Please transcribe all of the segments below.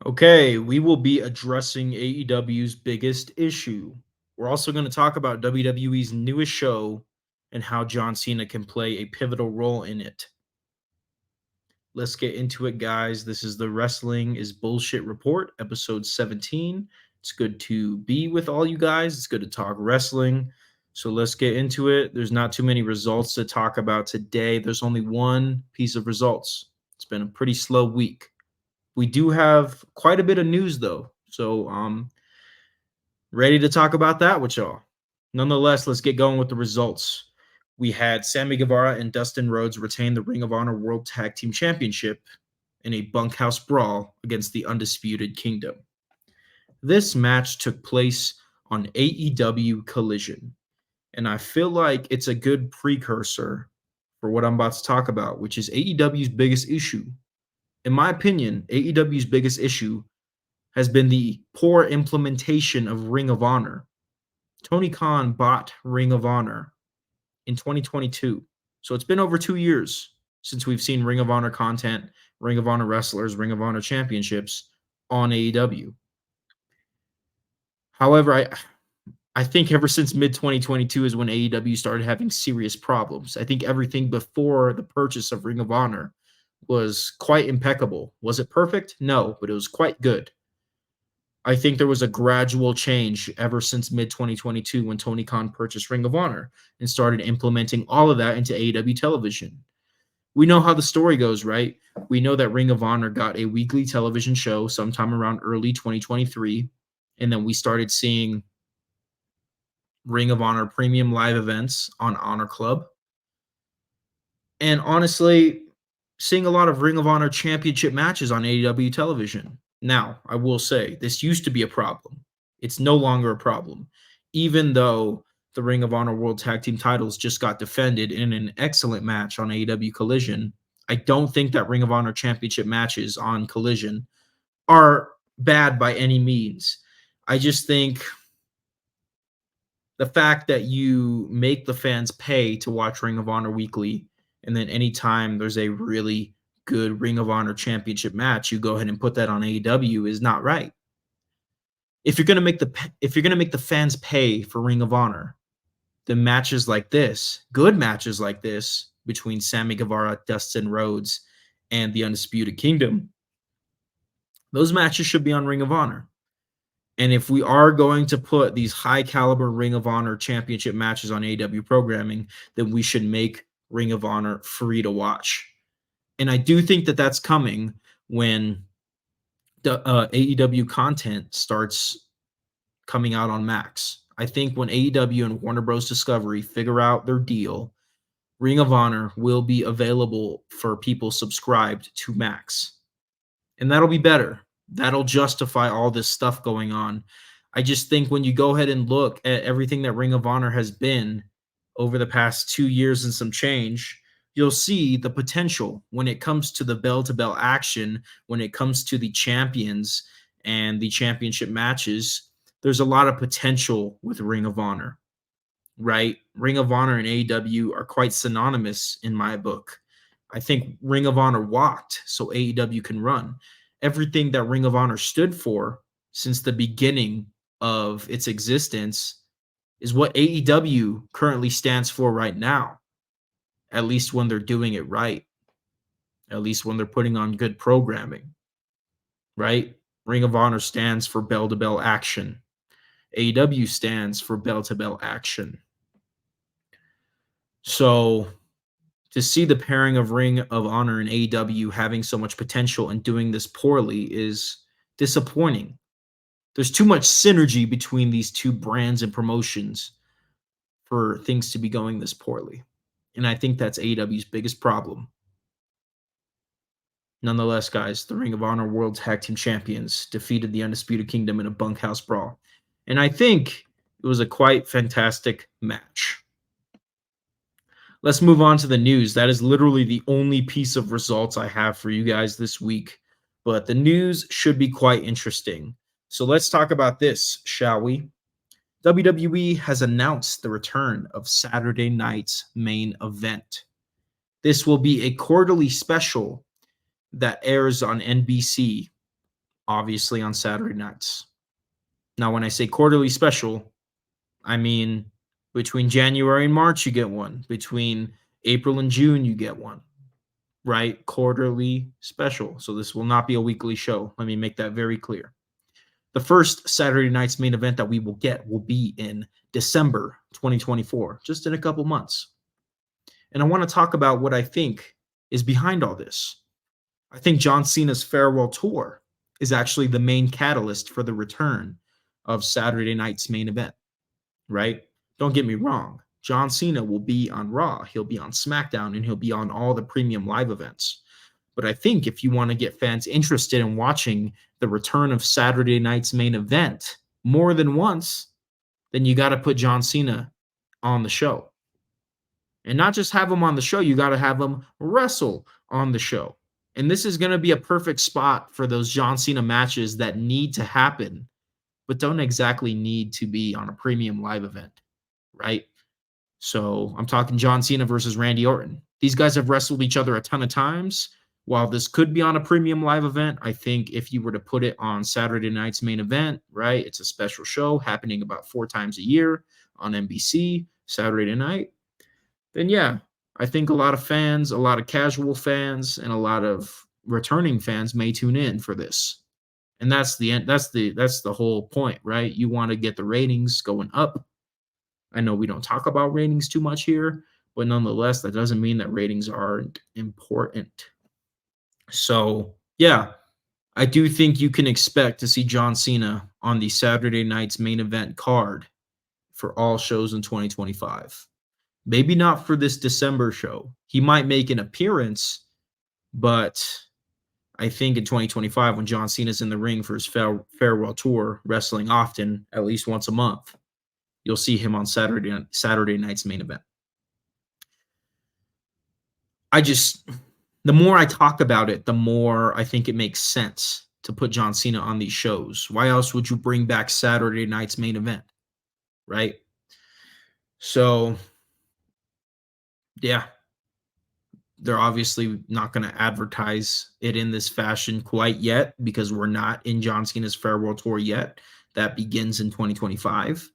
Okay, we will be addressing AEW's biggest issue. We're also going to talk about WWE's newest show and how John Cena can play a pivotal role in it. Let's get into it, guys. This is the Wrestling is Bullshit Report, episode 17. It's good to be with all you guys. It's good to talk wrestling. So let's get into it. There's not too many results to talk about today. There's only one piece of results. It's been a pretty slow week. We do have quite a bit of news though. So ready to talk about that with y'all. Nonetheless, let's get going with the results. We had Sammy Guevara and Dustin Rhodes retain the Ring of Honor World Tag Team Championship in a bunkhouse brawl against the Undisputed Kingdom. This match took place on AEW Collision, and I feel like it's a good precursor for what I'm about to talk about, which is AEW's biggest issue. In my opinion, AEW's biggest issue has been the poor implementation of Ring of Honor. Tony Khan bought Ring of Honor in 2022. So it's been over 2 years since we've seen Ring of Honor content, Ring of Honor wrestlers, Ring of Honor championships on AEW. However, I think ever since mid 2022 is when AEW started having serious problems. I think everything before the purchase of Ring of Honor was quite impeccable. Was it perfect? No, but it was quite good. I think there was a gradual change ever since mid 2022 when Tony Khan purchased Ring of Honor and started implementing all of that into AEW television. We know how the story goes, right? We know that Ring of Honor got a weekly television show sometime around early 2023, and then we started seeing Ring of Honor premium live events on Honor Club. And honestly, seeing a lot of Ring of Honor championship matches on AEW television. Now, I will say, this used to be a problem. It's no longer a problem. Even though the Ring of Honor World Tag Team titles just got defended in an excellent match on AEW Collision, I don't think that Ring of Honor championship matches on Collision are bad by any means. I just think the fact that you make the fans pay to watch Ring of Honor weekly, and then anytime there's a really good Ring of Honor championship match, you go ahead and put that on AEW is not right. If you're gonna make the fans pay for Ring of Honor, then matches like this, good matches like this between Sammy Guevara, Dustin Rhodes, and the Undisputed Kingdom, those matches should be on Ring of Honor. And if we are going to put these high caliber Ring of Honor championship matches on AEW programming, then we should make Ring of Honor free to watch. And I do think that that's coming when the AEW content starts coming out on Max. I think when AEW and Warner Bros. Discovery figure out their deal, Ring of Honor will be available for people subscribed to Max. And that'll be better. That'll justify all this stuff going on. I just think when you go ahead and look at everything that Ring of Honor has been over the past 2 years and some change, you'll see the potential when it comes to the bell-to-bell action, when it comes to the champions and the championship matches. There's a lot of potential with Ring of Honor, right? Ring of Honor and AEW are quite synonymous in my book. I think Ring of Honor walked so AEW can run. Everything that Ring of Honor stood for since the beginning of its existence is what AEW currently stands for right now, at least when they're doing it right, at least when they're putting on good programming, right? Ring of Honor stands for bell-to-bell action. AEW stands for bell-to-bell action. So to see the pairing of Ring of Honor and AEW having so much potential and doing this poorly is disappointing. There's too much synergy between these two brands and promotions for things to be going this poorly. And I think that's AEW's biggest problem. Nonetheless, guys, the Ring of Honor World Tag Team Champions defeated the Undisputed Kingdom in a bunkhouse brawl. And I think it was a quite fantastic match. Let's move on to the news. That is literally the only piece of results I have for you guys this week. But the news should be quite interesting. So let's talk about this, shall we? WWE has announced the return of Saturday night's main event. This will be a quarterly special that airs on NBC obviously on Saturday nights. Now, when I say quarterly special, I mean between January and March, you get one. Between April and June, you get one, right? Quarterly special. So this will not be a weekly show. Let me make that very clear. The first Saturday night's main event that we will get will be in December 2024, just in a couple months. And I want to talk about what I think is behind all this. I think John Cena's farewell tour is actually the main catalyst for the return of Saturday night's main event, right? Don't get me wrong. John Cena will be on Raw, he'll be on SmackDown, and he'll be on all the premium live events. But I think if you want to get fans interested in watching the return of Saturday night's main event more than once, then you got to put John Cena on the show. And not just have him on the show, you got to have him wrestle on the show. And this is going to be a perfect spot for those John Cena matches that need to happen, but don't exactly need to be on a premium live event, right? So I'm talking John Cena versus Randy Orton. These guys have wrestled each other a ton of times. While this could be on a premium live event, I think if you were to put it on Saturday night's main event, right, it's a special show happening about 4 times a year on NBC, Saturday night, then yeah, I think a lot of fans, a lot of casual fans, and a lot of returning fans may tune in for this. And that's the end. That's the whole point, right? You want to get the ratings going up. I know we don't talk about ratings too much here, but nonetheless, that doesn't mean that ratings aren't important. So, yeah, I do think you can expect to see John Cena on the Saturday night's main event card for all shows in 2025. Maybe not for this December show. He might make an appearance, but I think in 2025, when John Cena's in the ring for his farewell tour, wrestling often, at least once a month, you'll see him on Saturday night's main event. The more I talk about it, the more I think it makes sense to put John Cena on these shows. Why else would you bring back Saturday night's main event, right? So, yeah, they're obviously not going to advertise it in this fashion quite yet because we're not in John Cena's farewell tour yet. That begins in 2025.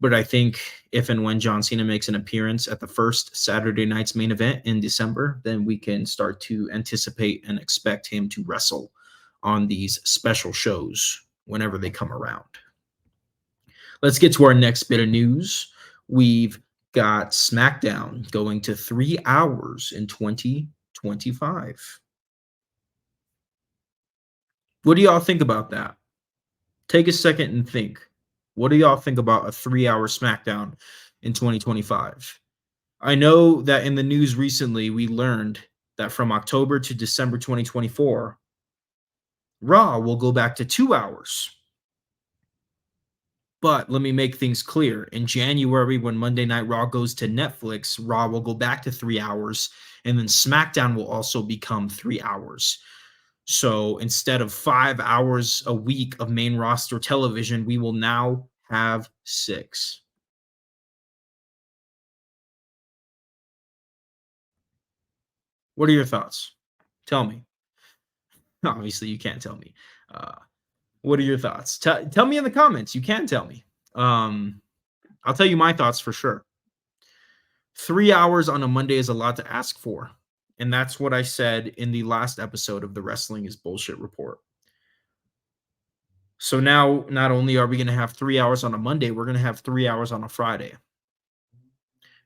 But I think if and when John Cena makes an appearance at the first Saturday night's main event in December, then we can start to anticipate and expect him to wrestle on these special shows whenever they come around. Let's get to our next bit of news. We've got SmackDown going to 3 hours in 2025. What do y'all think about that? Take a second and think. What do y'all think about a 3-hour SmackDown in 2025? I know that in the news recently, we learned that from October to December 2024, Raw will go back to 2 hours. But let me make things clear. In January, when Monday Night Raw goes to Netflix, Raw will go back to 3 hours, and then SmackDown will also become 3 hours. So instead of 5 hours a week of main roster television, we will now have 6. What are your thoughts? Tell me. Obviously, you can't tell me. What are your thoughts? Tell me in the comments. You can tell me. I'll tell you my thoughts for sure. 3 hours on a Monday is a lot to ask for. And that's what I said in the last episode of the Wrestling is Bullshit report. So now, not only are we going to have 3 hours on a Monday, we're going to have 3 hours on a Friday.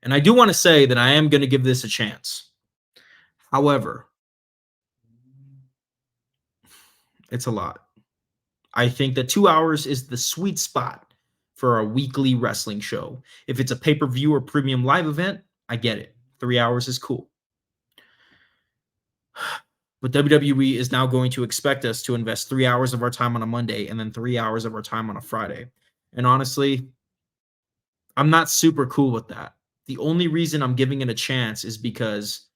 And I do want to say that I am going to give this a chance. However, it's a lot. I think that 2 hours is the sweet spot for a weekly wrestling show. If it's a pay-per-view or premium live event, I get it. 3 hours is cool. But WWE is now going to expect us to invest 3 hours of our time on a Monday and then 3 hours of our time on a Friday. And honestly, I'm not super cool with that. The only reason I'm giving it a chance is because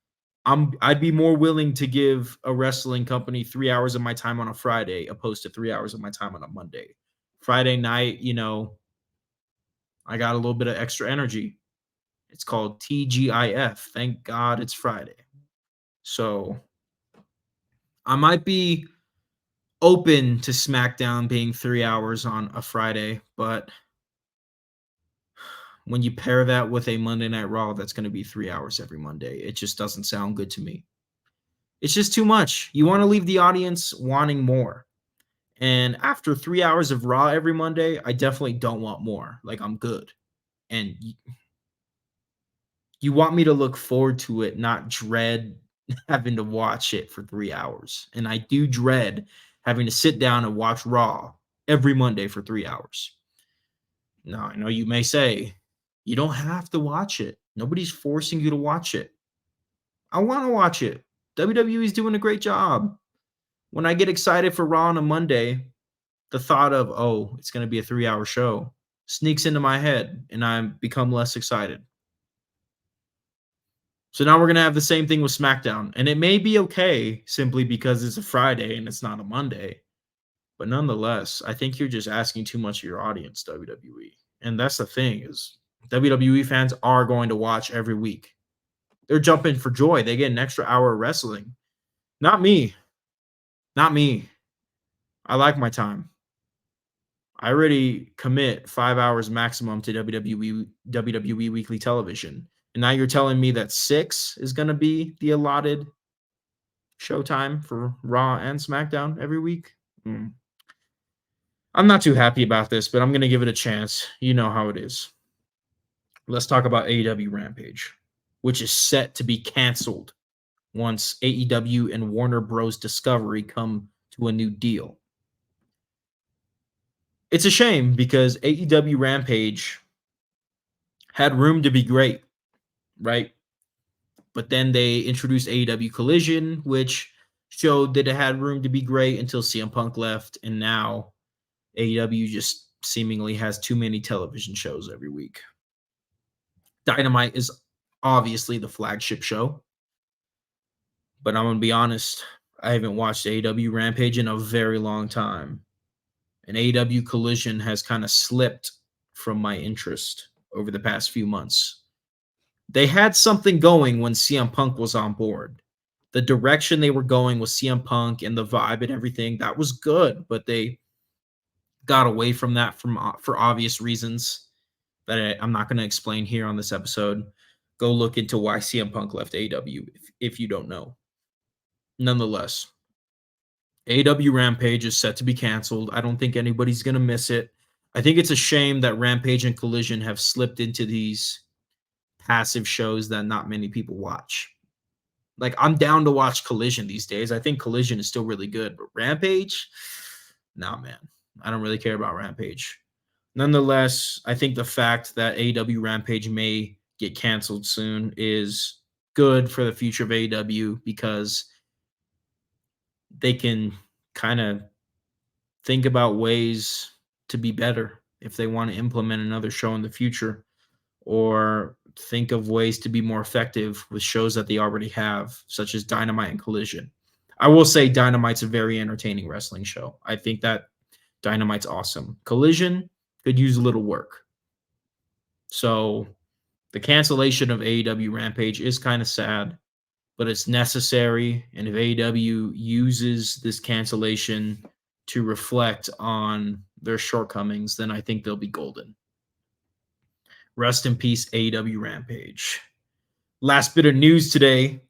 I'd be more willing to give a wrestling company 3 hours of my time on a Friday opposed to 3 hours of my time on a Monday. Friday night, I got a little bit of extra energy. It's called TGIF. Thank God it's Friday. So I might be open to SmackDown being 3 hours on a Friday, but when you pair that with a Monday Night Raw that's going to be 3 hours every Monday, it just doesn't sound good to me. It's just too much. You want to leave the audience wanting more. And after 3 hours of Raw every Monday, I definitely don't want more. Like, I'm good. And you want me to look forward to it, not dread having to watch it for 3 hours. And I do dread having to sit down and watch Raw every Monday for 3 hours. Now, I know you may say, you don't have to watch it. Nobody's forcing you to watch it. I want to watch it. WWE is doing a great job. When I get excited for Raw on a Monday, the thought of, oh, it's going to be a 3-hour show sneaks into my head and I become less excited. So now we're going to have the same thing with SmackDown. And it may be okay simply because it's a Friday and it's not a Monday. But nonetheless, I think you're just asking too much of your audience, WWE. And that's the thing is WWE fans are going to watch every week. They're jumping for joy. They get an extra hour of wrestling. Not me. Not me. I like my time. I already commit 5 hours maximum to WWE weekly television. And now you're telling me that 6 is going to be the allotted showtime for Raw and SmackDown every week? I'm not too happy about this, but I'm going to give it a chance. You know how it is. Let's talk about AEW Rampage, which is set to be canceled once AEW and Warner Bros. Discovery come to a new deal. It's a shame because AEW Rampage had room to be great, right? But then they introduced AEW Collision, which showed that it had room to be great until CM Punk left, and now AEW just seemingly has too many television shows every week. Dynamite is obviously the flagship show, but I'm going to be honest, I haven't watched AEW Rampage in a very long time. And AEW Collision has kind of slipped from my interest over the past few months. They had something going when CM Punk was on board. The direction they were going with CM Punk and the vibe and everything, that was good, but they got away from that for obvious reasons that I'm not going to explain here on this episode. Go look into why CM Punk left AEW if you don't know. Nonetheless, AEW Rampage is set to be canceled. I don't think anybody's going to miss it. I think it's a shame that Rampage and Collision have slipped into these passive shows that not many people watch. Like, I'm down to watch Collision these days. I think Collision is still really good, but Rampage, nah, man. I don't really care about Rampage. Nonetheless, I think the fact that AEW Rampage may get canceled soon is good for the future of AEW because they can kind of think about ways to be better if they want to implement another show in the future, or think of ways to be more effective with shows that they already have, such as Dynamite and Collision. I will say Dynamite's a very entertaining wrestling show. I think that Dynamite's awesome. Collision could use a little work. So the cancellation of AEW Rampage is kind of sad, but it's necessary. And if AEW uses this cancellation to reflect on their shortcomings, then I think they'll be golden. Rest in peace, AEW Rampage. Last bit of news today.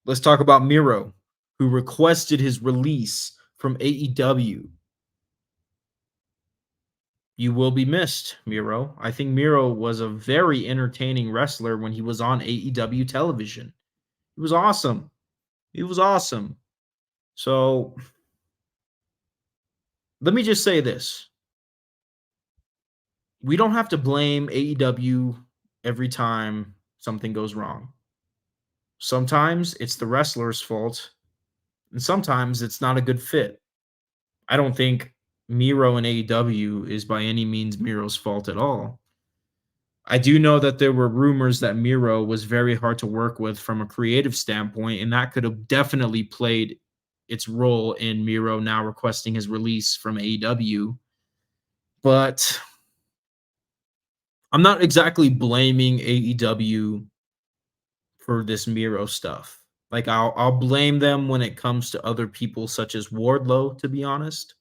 Let's talk about Miro, who requested his release from AEW. You will be missed, Miro. I think Miro was a very entertaining wrestler when he was on AEW television. He was awesome. He was awesome. So let me just say this. We don't have to blame AEW every time something goes wrong. Sometimes it's the wrestler's fault, and sometimes it's not a good fit. I don't think Miro and AEW is by any means Miro's fault at all. I do know that there were rumors that Miro was very hard to work with from a creative standpoint, and that could have definitely played its role in Miro now requesting his release from AEW. But I'm not exactly blaming AEW for this Miro stuff. Like I'll blame them when it comes to other people such as Wardlow, to be honest,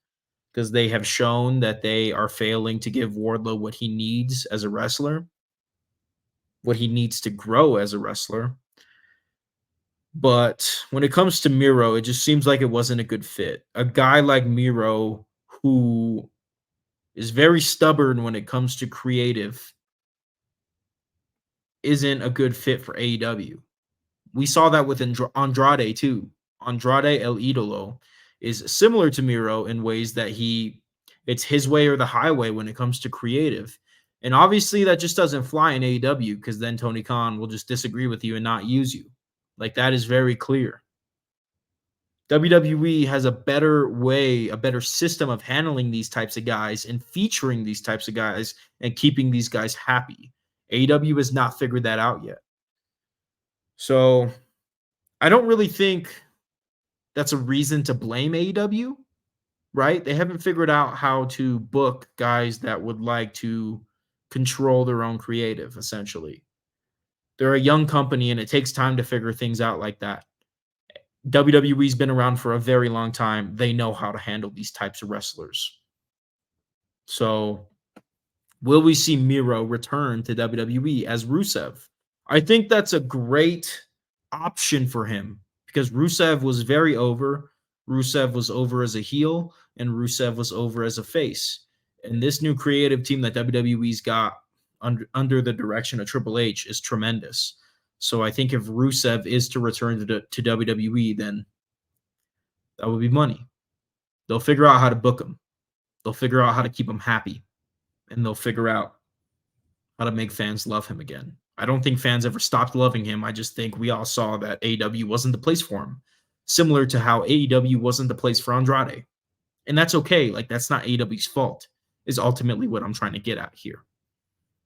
because they have shown that they are failing to give Wardlow what he needs as a wrestler, what he needs to grow as a wrestler. But when it comes to Miro, it just seems like it wasn't a good fit. A guy like Miro, who is very stubborn when it comes to creative, isn't a good fit for AEW. We saw that with Andrade too. Andrade El Idolo is similar to Miro in ways that it's his way or the highway when it comes to creative. And obviously that just doesn't fly in AEW because then Tony Khan will just disagree with you and not use you. Like that is very clear. WWE has a better way, a better system of handling these types of guys and featuring these types of guys and keeping these guys happy. AEW has not figured that out yet. So I don't really think that's a reason to blame AEW, right? They haven't figured out how to book guys that would like to control their own creative, essentially. They're a young company and it takes time to figure things out like that. WWE's been around for a very long time. They know how to handle these types of wrestlers. So, will we see Miro return to WWE as Rusev? I think that's a great option for him because Rusev was very over. Rusev was over as a heel, and Rusev was over as a face. And this new creative team that WWE's got under the direction of Triple H is tremendous. So I think if Rusev is to return to WWE, then that would be money. They'll figure out how to book him. They'll figure out how to keep him happy. And they'll figure out how to make fans love him again. I don't think fans ever stopped loving him. I just think we all saw that AEW wasn't the place for him. Similar to how AEW wasn't the place for Andrade. And that's okay. Like, that's not AEW's fault, is ultimately what I'm trying to get at here.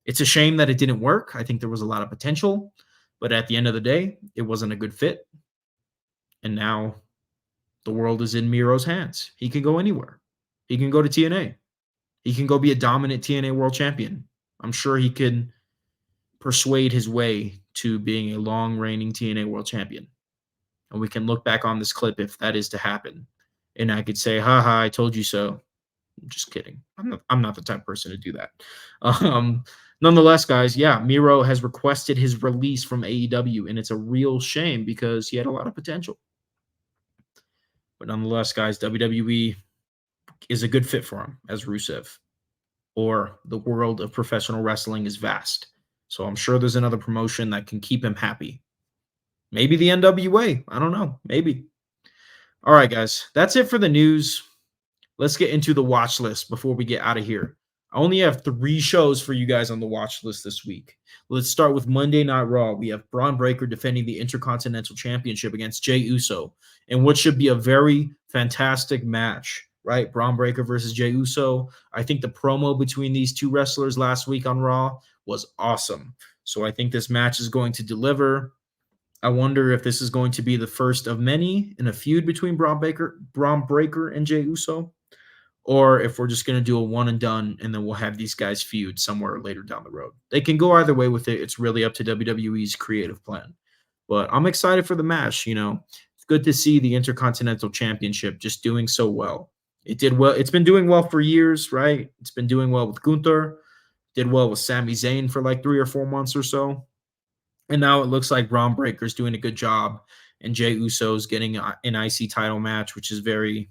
It's a shame that it didn't work. I think there was a lot of potential. But at the end of the day, it wasn't a good fit. And now the world is in Miro's hands. He can go anywhere. He can go to TNA. He can go be a dominant TNA world champion. I'm sure he can persuade his way to being a long reigning TNA world champion. And we can look back on this clip if that is to happen. And I could say, haha, I told you so. I'm just kidding. I'm not the type of person to do that. Nonetheless, guys, yeah, Miro has requested his release from AEW, and it's a real shame because he had a lot of potential. But nonetheless, guys, WWE is a good fit for him as Rusev. Or the world of professional wrestling is vast. So I'm sure there's another promotion that can keep him happy. Maybe the NWA. I don't know. Maybe. All right, guys. That's it for the news. Let's get into the watch list before we get out of here. I only have 3 shows for you guys on the watch list this week. Let's start with Monday Night Raw. We have Braun Breaker defending the Intercontinental Championship against Jey Uso in what should be a very fantastic match, right? Braun Breaker versus Jey Uso. I think the promo between these two wrestlers last week on Raw was awesome. So I think this match is going to deliver. I wonder if this is going to be the first of many in a feud between Braun Breaker and Jey Uso, or if we're just going to do a one and done and then we'll have these guys feud somewhere later down the road. They can go either way with it. It's really up to WWE's creative plan. But I'm excited for the match. You know, it's good to see the Intercontinental Championship just doing so well. It did well. It's been doing well for years, right? It's been doing well with Gunther. Did well with Sami Zayn for like 3 or 4 months or so. And now it looks like Braun Breaker's doing a good job. And Jey Uso's getting an IC title match, which is very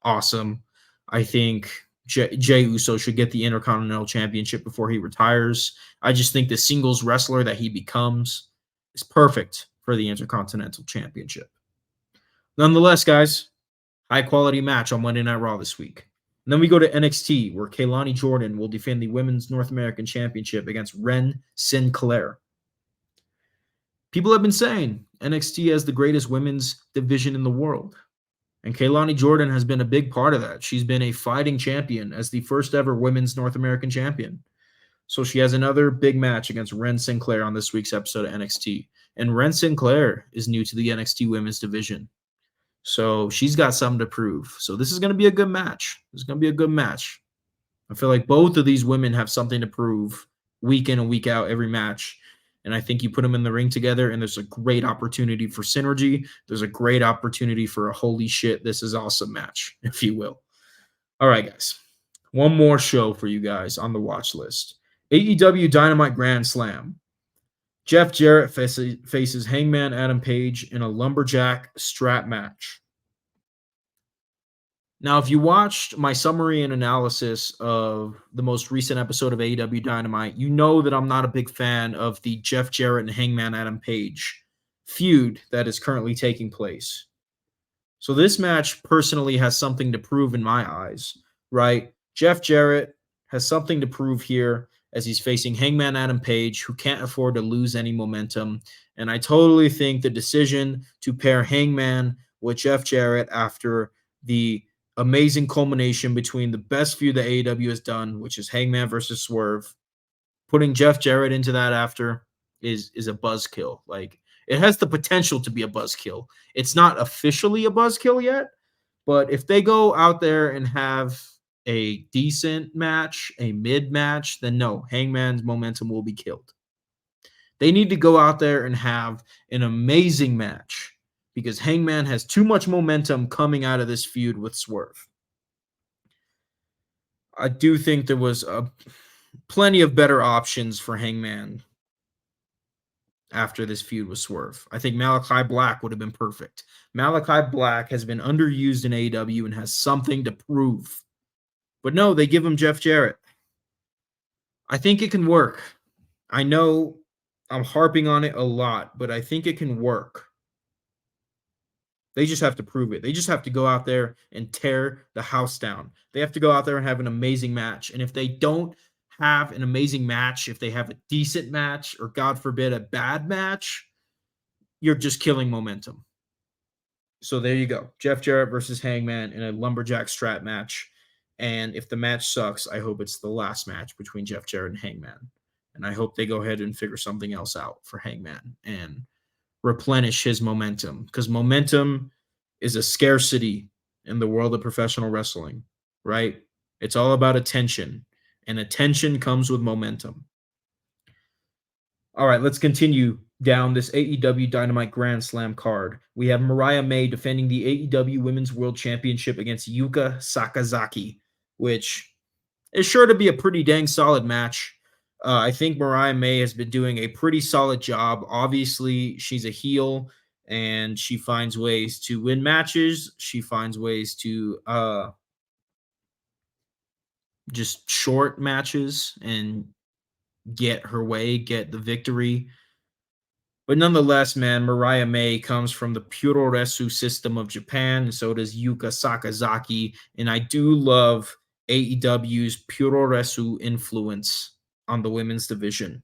awesome. I think Jey Uso should get the Intercontinental Championship before he retires. I just think the singles wrestler that he becomes is perfect for the Intercontinental Championship. Nonetheless, guys, high-quality match on Monday Night Raw this week. And then we go to NXT, where Kaylani Jordan will defend the Women's North American Championship against Ren Sinclair. People have been saying NXT has the greatest women's division in the world. And Kaylani Jordan has been a big part of that. She's been a fighting champion as the first ever Women's North American Champion. So she has another big match against Ren Sinclair on this week's episode of NXT. And Ren Sinclair is new to the NXT Women's division. So she's got something to prove. So this is going to be a good match. This is going to be a good match. I feel like both of these women have something to prove week in and week out every match. And I think you put them in the ring together, and there's a great opportunity for synergy. There's a great opportunity for a holy shit, this is awesome match, if you will. All right, guys. One more show for you guys on the watch list. AEW Dynamite Grand Slam. Jeff Jarrett faces Hangman Adam Page in a lumberjack strap match. Now, if you watched my summary and analysis of the most recent episode of AEW Dynamite, you know that I'm not a big fan of the Jeff Jarrett and Hangman Adam Page feud that is currently taking place. So this match personally has something to prove in my eyes, right? Jeff Jarrett has something to prove here as he's facing Hangman Adam Page, who can't afford to lose any momentum. And I totally think the decision to pair Hangman with Jeff Jarrett after the amazing culmination between the best feud that AEW has done, which is Hangman versus Swerve, putting Jeff Jarrett into that after is a buzzkill. Like, it has the potential to be a buzzkill. It's not officially a buzzkill yet, but if they go out there and have a decent match, a mid match, then no, Hangman's momentum will be killed. They need to go out there and have an amazing match because Hangman has too much momentum coming out of this feud with Swerve. I do think there was plenty of better options for Hangman after this feud with Swerve. I think Malachi Black would have been perfect. Malachi Black has been underused in AEW and has something to prove. But no, they give him Jeff Jarrett. I think it can work. I know I'm harping on it a lot, but I think it can work. They just have to prove it. They just have to go out there and tear the house down. They have to go out there and have an amazing match. And if they don't have an amazing match, if they have a decent match, or God forbid, a bad match, you're just killing momentum. So there you go. Jeff Jarrett versus Hangman in a lumberjack strap match. And if the match sucks, I hope it's the last match between Jeff Jarrett and Hangman. And I hope they go ahead and figure something else out for Hangman and replenish his momentum, because momentum is a scarcity in the world of professional wrestling, right? It's all about attention, and attention comes with momentum. All right, let's continue down this AEW Dynamite Grand Slam card. We have Mariah May defending the AEW Women's World Championship against Yuka Sakazaki, which is sure to be a pretty dang solid match. I think Mariah May has been doing a pretty solid job. Obviously, she's a heel, and she finds ways to win matches. She finds ways to just short matches and get her way, get the victory. But nonetheless, man, Mariah May comes from the Puroresu system of Japan, and so does Yuka Sakazaki. And I do love AEW's Puroresu influence on the women's division.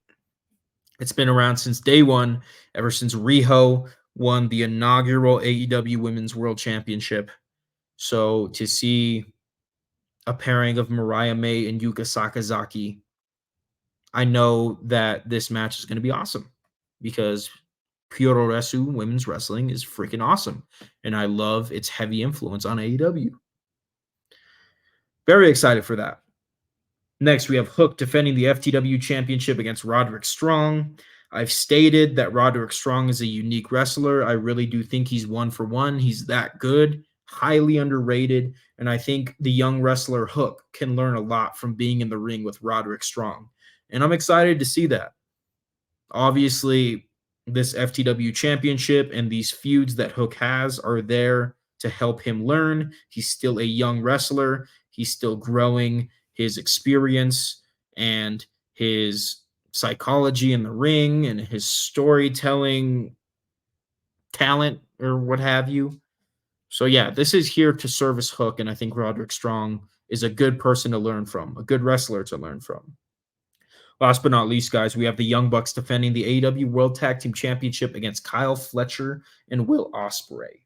It's been around since day one, ever since Riho won the inaugural AEW Women's World Championship. So to see a pairing of Mariah May and Yuka Sakazaki, I know that this match is going to be awesome because Puroresu women's wrestling is freaking awesome, and I love its heavy influence on AEW. Very excited for that. Next, we have Hook defending the FTW Championship against Roderick Strong. I've stated that Roderick Strong is a unique wrestler. I really do think he's one for one. He's that good, highly underrated, and I think the young wrestler Hook can learn a lot from being in the ring with Roderick Strong, and I'm excited to see that. Obviously, this FTW Championship and these feuds that Hook has are there to help him learn. He's still a young wrestler. He's still growing his experience and his psychology in the ring and his storytelling talent or what have you. So yeah, this is here to service Hook, and I think Roderick Strong is a good person to learn from, a good wrestler to learn from. Last but not least, guys, we have the Young Bucks defending the AEW World Tag Team Championship against Kyle Fletcher and Will Ospreay.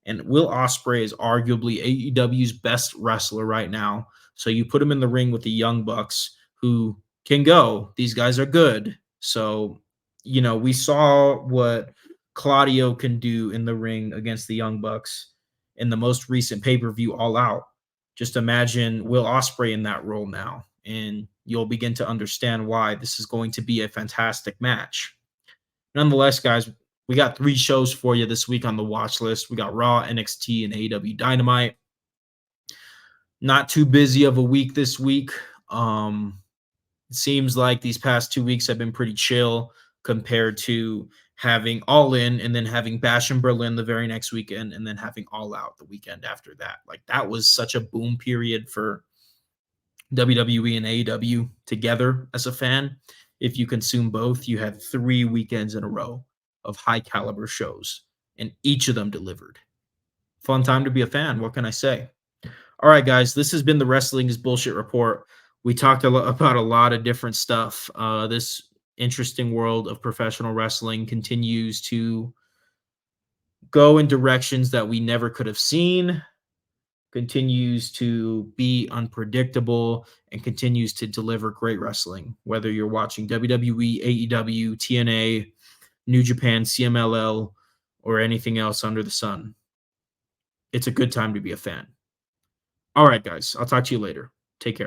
And Will Ospreay is arguably AEW's best wrestler right now. So you put him in the ring with the Young Bucks, who can go. These guys are good. So, you know, we saw what Claudio can do in the ring against the Young Bucks in the most recent pay-per-view All Out. Just imagine Will Ospreay in that role now, and you'll begin to understand why this is going to be a fantastic match. Nonetheless, guys, we got 3 shows for you this week on the watch list. We got Raw, NXT, and AEW Dynamite. Not too busy of a week this week. It seems like these past 2 weeks have been pretty chill compared to having All In and then having Bash in Berlin the very next weekend and then having All Out the weekend after that. Like, that was such a boom period for WWE and AEW together as a fan. If you consume both, you had 3 weekends in a row of high caliber shows, and each of them delivered. Fun time to be a fan. What can I say? All right, guys, this has been the Wrestling is Bullshit Report. We talked about a lot of different stuff. This interesting world of professional wrestling continues to go in directions that we never could have seen, continues to be unpredictable, and continues to deliver great wrestling. Whether you're watching WWE, AEW, TNA, New Japan, CMLL, or anything else under the sun, it's a good time to be a fan. All right, guys, I'll talk to you later. Take care.